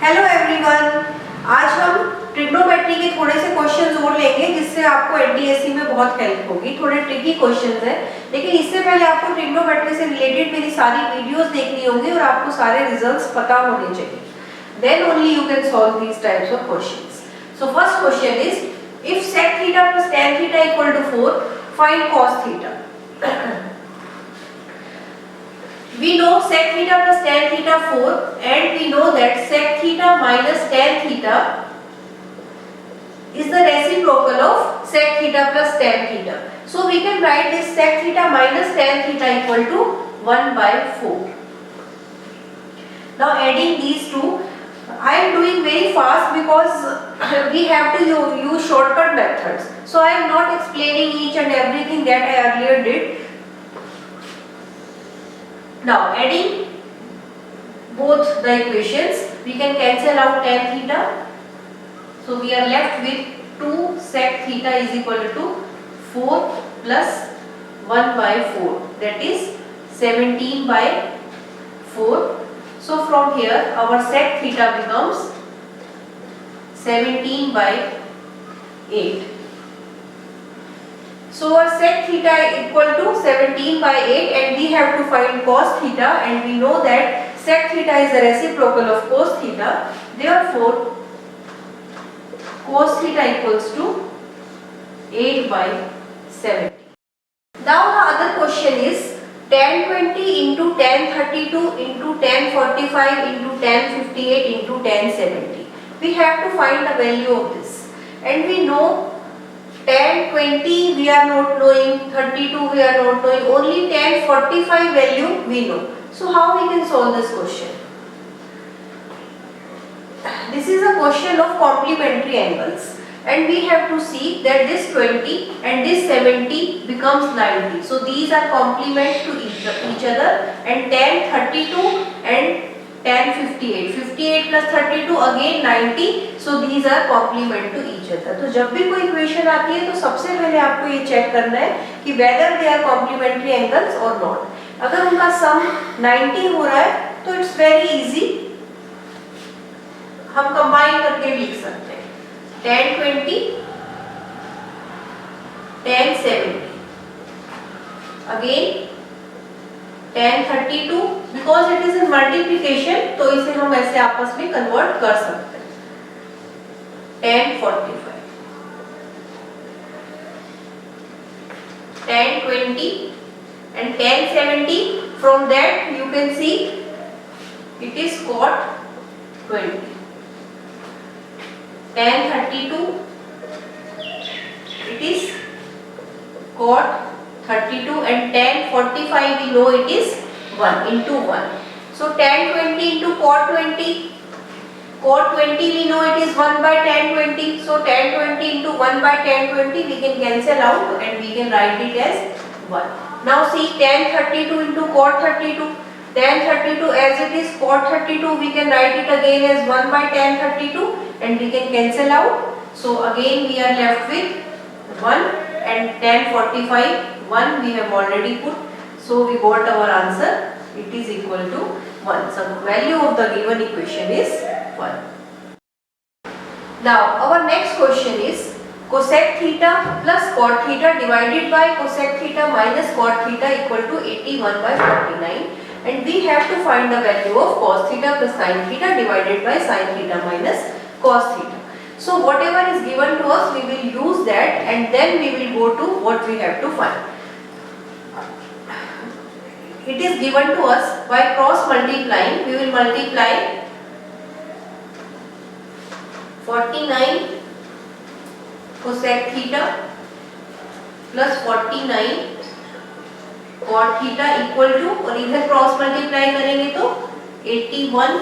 Hello everyone, आज हम trigonometry के थोड़े से क्वेश्चंस और लेंगे जिससे आपको एनटीएससी में बहुत हेल्प होगी। थोड़े ट्रिकी क्वेश्चंस हैं, लेकिन इससे पहले आपको ट्रिग्नोमेट्री से रिलेटेड मेरी सारी वीडियोस देखनी होंगी और आपको सारे रिजल्ट्स पता होने चाहिए। Then only you can solve these types of questions. So first question is, if sec theta plus tan theta equal to 4, find cos theta. We know sec theta plus tan theta 4, and we know that sec theta minus tan theta is the reciprocal of sec theta plus tan theta. So we can write this sec theta minus tan theta equal to 1 by 4. Now adding these two, I am doing very fast because we have to use shortcut methods. So I am not explaining each and everything that I earlier did. Now adding both the equations, we can cancel out tan theta. So we are left with 2 sec theta is equal to 4 plus 1 by 4, that is 17 by 4. So from here our sec theta becomes 17 by 8. So our sec theta equal to 17 by 8, and we have to find cos theta, and we know that sec theta is the reciprocal of cos theta. Therefore cos theta equals to 8 by 70. Now the other question is tan 20 into tan 32 into tan 45 into tan 58 into tan 70. We have to find the value of this, and we know tan 20 we are not knowing, 32 we are not knowing, only tan 45 value we know. So how we can solve this question? This is a question of complementary angles, and we have to see that this 20 and this 70 becomes 90. So these are complement to each other, and tan 32 and tan 58, 58 plus 32 again 90. So these are complement to each other. तो जब भी कोई equation आती है तो सबसे पहले आपको ये चेक करना है कि whether they are complementary angles or not. अगर उनका सम 90 हो रहा है तो it's very easy, हम कंबाइन करके लिख सकते हैं tan 20 tan 70 again tan 32, because it is in multiplication तो इसे हम ऐसे आपस में कन्वर्ट कर सकते हैं tan 45 tan 20 and tan 70. From that you can see it is cot 20. Tan 32 it is cot 32, and tan 45 we know it is 1 into 1. So tan 20 into cot 20, cot 20 we know it is 1 by tan 20. So tan 20 into 1 by tan 20 we can cancel out and we can write it as 1. Now see tan 32 into cot 32. Tan 32 as it is cot 32 we can write it again as 1 by tan 32 and we can cancel out. So again we are left with 1, and tan 45 1 we have already put. So we got our answer, it is equal to 1. So the value of the given equation is 1. Now our next question is cosec theta plus cot theta divided by cosec theta minus cot theta equal to 81 by 49, and we have to find the value of cos theta plus sin theta divided by sin theta minus cos theta. So whatever is given to us we will use that, and then we will go to what we have to find. It is given to us by cross multiplying. We will multiply 49 cosec theta plus 49 cot theta equal to, और इधर cross multiply करेंगे तो 81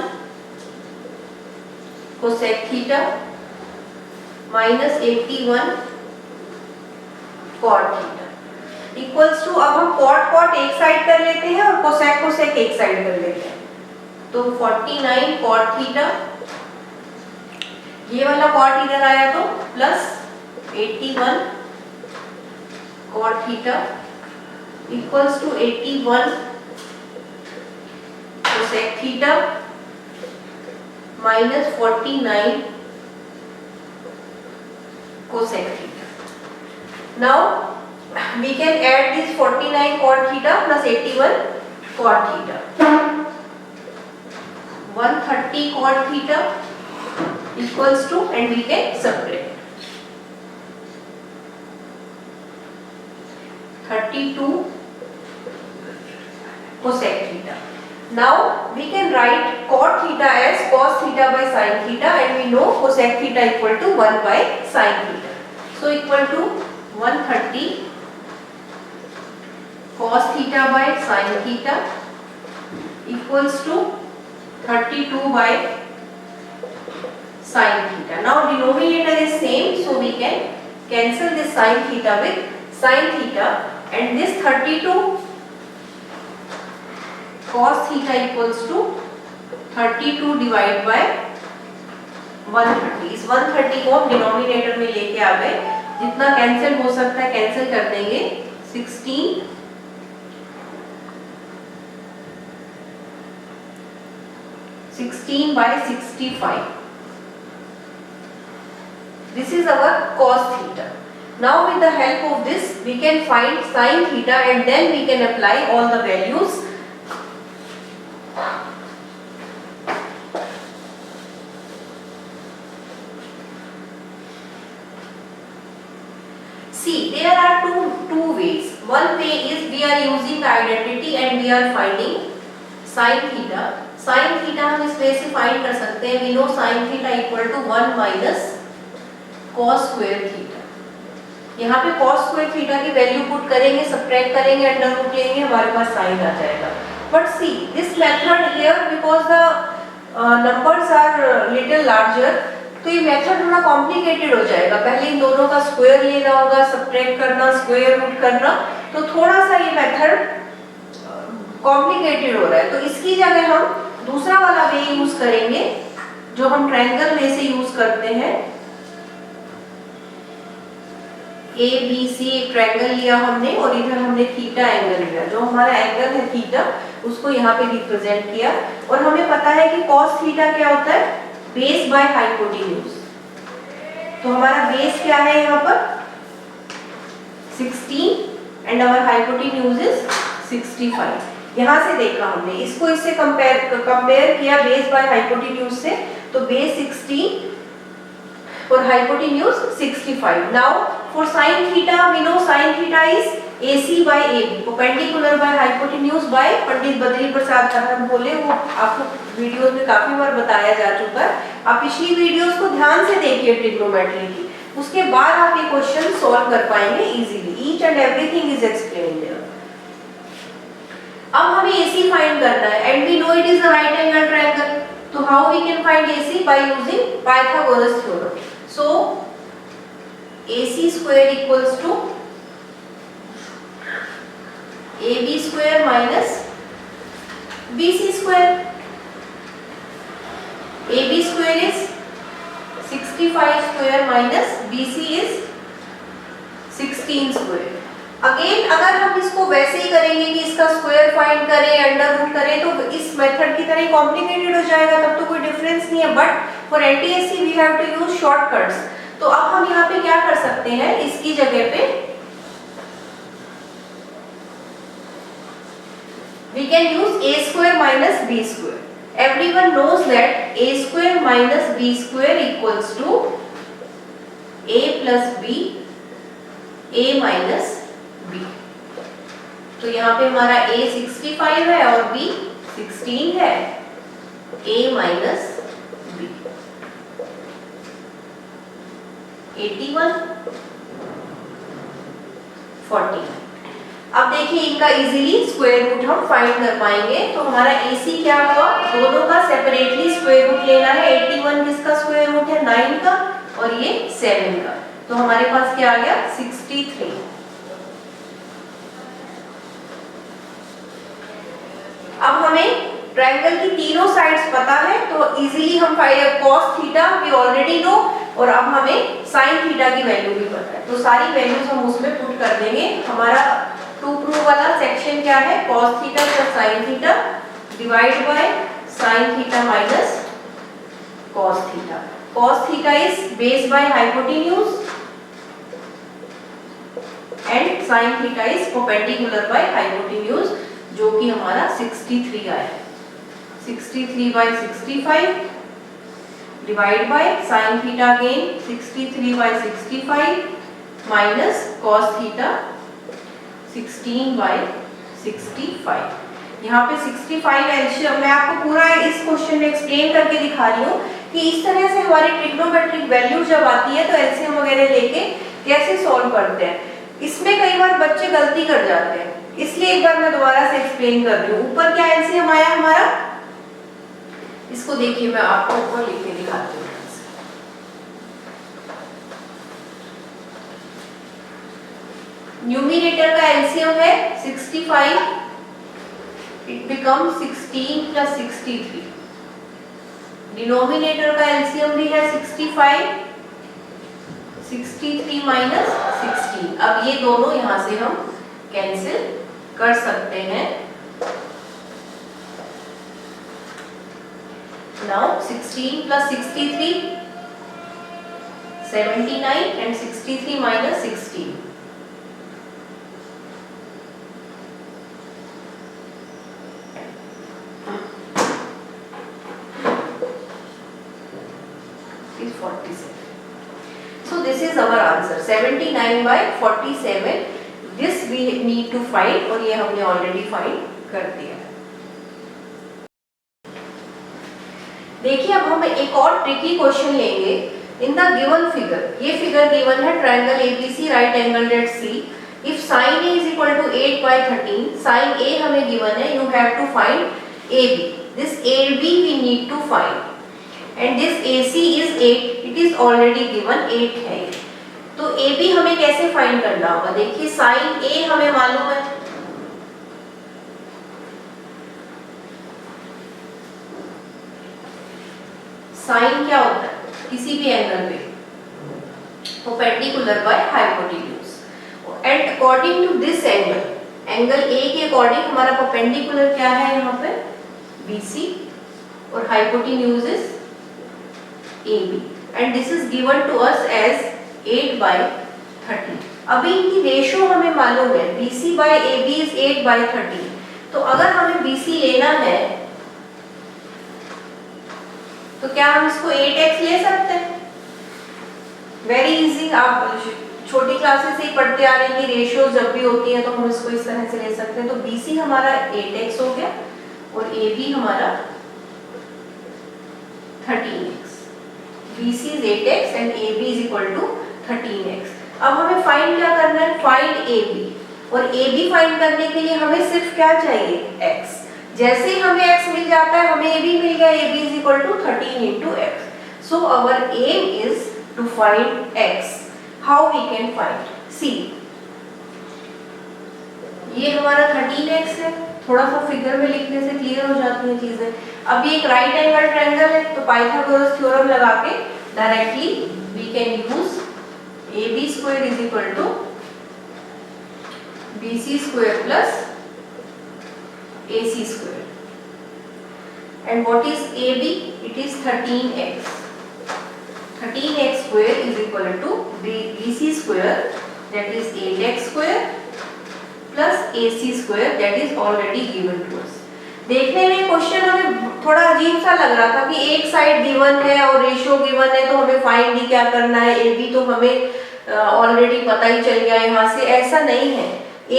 cosec theta minus 81 cot theta equals to, अब हम cot cot एक side कर लेते हैं और कोसेक कोसेक एक साइड कर लेते हैं, तो 49 कॉट थीटा, ये वाला कॉट इधर आया तो plus 81 cot theta equals to 81 cosec theta minus 49 cosec theta. Now we can add this 49 cot theta plus 81 cot theta. 130 cot theta equals to, and we can subtract 32 cosec theta. Now we can write cot theta as cos theta by sin theta, and we know cosec theta equal to 1 by sin theta. So equal to 130 cos theta by sin theta equals to 32 by sin theta. Now denominator is same, so we can cancel this sin theta with sin theta, and this 32 cos theta equals to 32 divided by 130. इस 130 को हम denominator में लेके आ गए, जितना cancel हो सकता है कैंसिल कर देंगे. 16 by 65. This is our cos theta. Now with the help of this we can find sin theta, and then we can apply all the values. See, there are two ways. One way is we are using the identity and we are finding sin theta. Sin theta हम इस way से find कर सकते हैं. We know sin theta equal to 1 minus cos square theta. यहाँ पे cos square theta की value put करेंगे, सब्ट्रैक्ट करेंगे, अंडर रूट लेंगे, हमारे पास साइन आ जाएगा. But see this method here because the numbers are little larger, तो ये मेथड थोड़ा कॉम्प्लिकेटेड हो जाएगा. पहले इन दोनों का स्क्वायर लेना होगा, सब्ट्रैक्ट करना, स्क्वायर रूट करना, तो थोड़ा सा ये मेथड कॉम्प्लिकेटेड हो रहा है. तो इसकी जगह हम दूसरा वाला वे यूज करेंगे जो हम ट्रायंगल वे से यूज करते हैं. ए बी सी एक ट्रायंगल लिया हमने, और इधर हमने थीटा एंगल लिया. जो हमारा एंगल है थीटा, उसको यहाँ पे रिप्रेजेंट किया. और हमें पता है कि cos थीटा क्या होता है, बेस बाय हाइपोटेन्यूज. तो हमारा बेस क्या है यहाँ पर 16 एंड आवर हाइपोटेन्यूज इज 65. यहाँ से देखा हमने, इसको इससे कंपेयर किया बेस बाय हाइपोटेन्यूज से, तो बेस 16 और hypotenuse 65. Now for sin theta we know sin theta is AC by AB, perpendicular by hypotenuse by Pandit Badri Prasad Dharm बोले. वो आपको वीडियोस में काफी बार बताया जा चुका है. आप पिछली वीडियोस को ध्यान से देखिए ट्रिग्नोमेट्री की, उसके बाद आप ये क्वेश्चन सॉल्व कर पाएंगे easily. Each and everything is explained there. अब हमें AC फाइंड करना है, and we know it is the right angle triangle. तो how we can find AC? By using Pythagoras theorem. So AC square equals to AB square minus BC square. AB square is 65 square minus BC is 16 square. Again अगर हम इसको वैसे ही करेंगे कि इसका square find करें, under root करें, तो इस मेथड की तरह कॉम्प्लिकेटेड हो जाएगा, तब तो कोई डिफरेंस नहीं है. But for NTSC we have to use shortcuts. तो अब हम यहाँ पे क्या कर सकते हैं, इसकी जगह पे we can use a square minus b square. Everyone knows that a square minus b square equals to a plus b, a minus b. तो यहाँ पे हमारा a 65 है और b 16 है, a minus b 81 40. अब देखिए इनका इजीली स्क्वायर रूट हम फाइंड कर पाएंगे. तो हमारा AC क्या हुआ, दोनों का सेपरेटली स्क्वायर रूट लेना है. 81 किसका स्क्वायर रूट है, 9 का, और ये 7 का. तो हमारे पास क्या आ गया 63. अब हमें ट्रायंगल की तीनों साइड्स पता है, तो इजीली हम cos theta we already know, और अब हमें sin थीटा की वैल्यू भी पता है. तो सारी वैल्यूज हम उसमें पुट कर देंगे. हमारा टू प्रूव वाला सेक्शन क्या है, cos theta plus sin theta divide by sin theta minus cos theta is base by hypotenuse and sin theta is perpendicular by hypotenuse, जो कि हमारा 63 आया। 63/65 divide by sin theta again 63/65 minus cos theta 16/65। यहाँ पे 65 LCM मैं आपको पूरा इस क्वेश्चन में एक्सप्लेन करके दिखा रही हूँ कि इस तरह से हमारी ट्रिग्नोमेट्रिक वैल्यू जब आती है तो एलसीएम वगैरह लेके कैसे सॉल्व करते हैं। इसमें कई बार बच्चे गलती कर जाते हैं, इसलिए एक बार मैं दोबारा से एक्सप्लेन कर रही हूँ। ऊपर क्या एलसीएम आया हमारा, इसको देखिए मैं आपको ऊपर लिख के दिखाती हूँ। न्यूमिनेटर का एलसीएम है 65, इट बिकम 16 + 63। डिनोमिनेटर का एलसीएम भी है 65, 63 - 16। अब ये दोनों यहां से हम कैंसिल कर सकते हैं। Now 16 + 63 79 and 63 - 16 is 47. So this is our answer 79/47. This we need to find और ये हमने already find कर दिया। देखिए अब हम एक और ट्रिकी क्वेश्चन लेंगे। इन द गिवन फिगर, ये फिगर गिवन है triangle ABC right angled at C. If sin A is equal to 8/13, sin A हमें गिवन है, you have to find AB. This AB we need to find and this AC is 8, it is already given 8 है। तो AB हमें कैसे find करना होगा, देखिए sin A हमें मालूम है, साइन क्या होता है किसी भी एंगल पे perpendicular by hypotenuse and according to this angle, angle A के अकॉर्डिंग हमारा परपेंडिकुलर क्या है यहाँ पे BC और hypotenuse is AB and this is given to us as 8/13। अभी इनकी रेशो हमें मालूम है BC/AB इज 8/13। तो अगर हमें BC लेना है तो क्या हम इसको 8x ले सकते हैं? वेरी इजी, आप छोटी क्लासेस से ही पढ़ते आ रहे हैं कि रेशियो जब भी होती है तो हम इसको इस तरह से ले सकते हैं। तो BC हमारा 8x हो गया और AB हमारा 13x। BC is 8x and AB is equal to 13x। अब हमें फाइंड क्या करना है, फाइंड AB, और AB फाइंड करने के लिए हमें सिर्फ क्या चाहिए, x। जैसे ही हमें x मिल जाता है हमें AB मिल गया, AB is equal to 13 × x। So our aim is to find x. How we can find? See, ये हमारा 13x है, थोड़ा सा फिगर में लिखने से क्लियर हो जाती हैं चीजें। अब ये एक राइट एंगल ट्रायंगल है तो पाइथागोरस थ्योरम लगा के directly we can use AB² is equal to BC² plus AC²। And what is AB? It is 13x. 13x² is equal to BC² that is 8x² plus AC² that is already given to us। देखने में question हमें थोड़ा अजीब सा लग रहा था कि एक साइड गिवन है और रेशियो गिवन है तो हमें फाइंड ही क्या करना है, AB तो हमें ऑलरेडी पता ही चल गया यहाँ से। ऐसा नहीं है।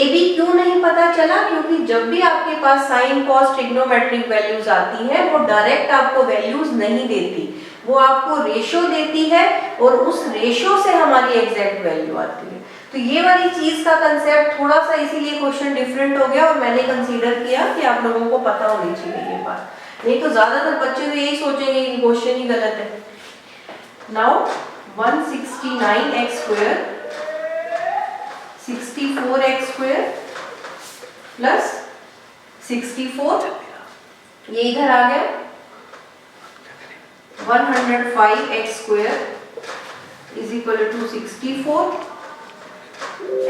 AB क्यों नहीं पता चला, क्योंकि जब भी आपके पास साइन कॉस ट्रिग्नोमेट्रिक वैल्यूज आती है वो डायरेक्ट आपको वैल्यूज नहीं देती, वो आपको रेशियो देती है और उस रेशियो से हमारी एग्जैक्ट वैल्यू आती है। तो ये वाली चीज का कंसेप्ट थोड़ा सा इसीलिए क्वेश्चन डिफरेंट हो गया और मैंने कंसीडर किया कि आप लोगों को पता होनी चाहिए ये बात, नहीं तो ज्यादातर बच्चे तो यही सोचेंगे कि क्वेश्चन ही गलत है। नाउ 169x² 64x² प्लस 64, ये इधर आ गया 105x² is equal to 64,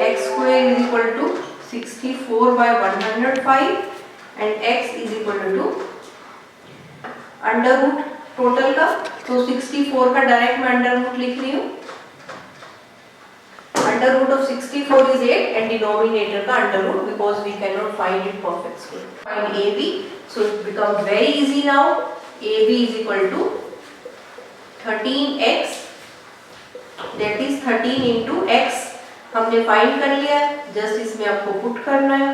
x² is equal to 64/105 and x is equal to √. Total का, तो 64 का डायरेक्ट मैं अंडर रूट लिख रही हूँ। Under root of 64 is 8 and denominator का under root because we cannot find it perfect square. Find AB, so it becomes very easy now. AB is equal to 13x, that is 13 into x हमने find कर लिया है, just इसमें आपको put करना है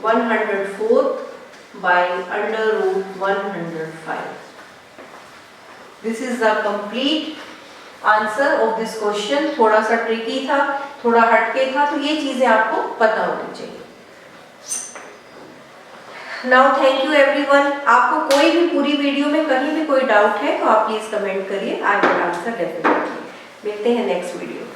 104 by under root 105. This is the complete answer of this question. थोड़ा सा ट्रिकी था, थोड़ा हटके था, तो ये चीजें आपको पता होनी चाहिए। Now thank you everyone. आपको कोई भी पूरी वीडियो में कहीं भी कोई डाउट है तो आप प्लीज कमेंट करिए, आई विल आंसर डेफिनेटली। मिलते हैं नेक्स्ट वीडियो।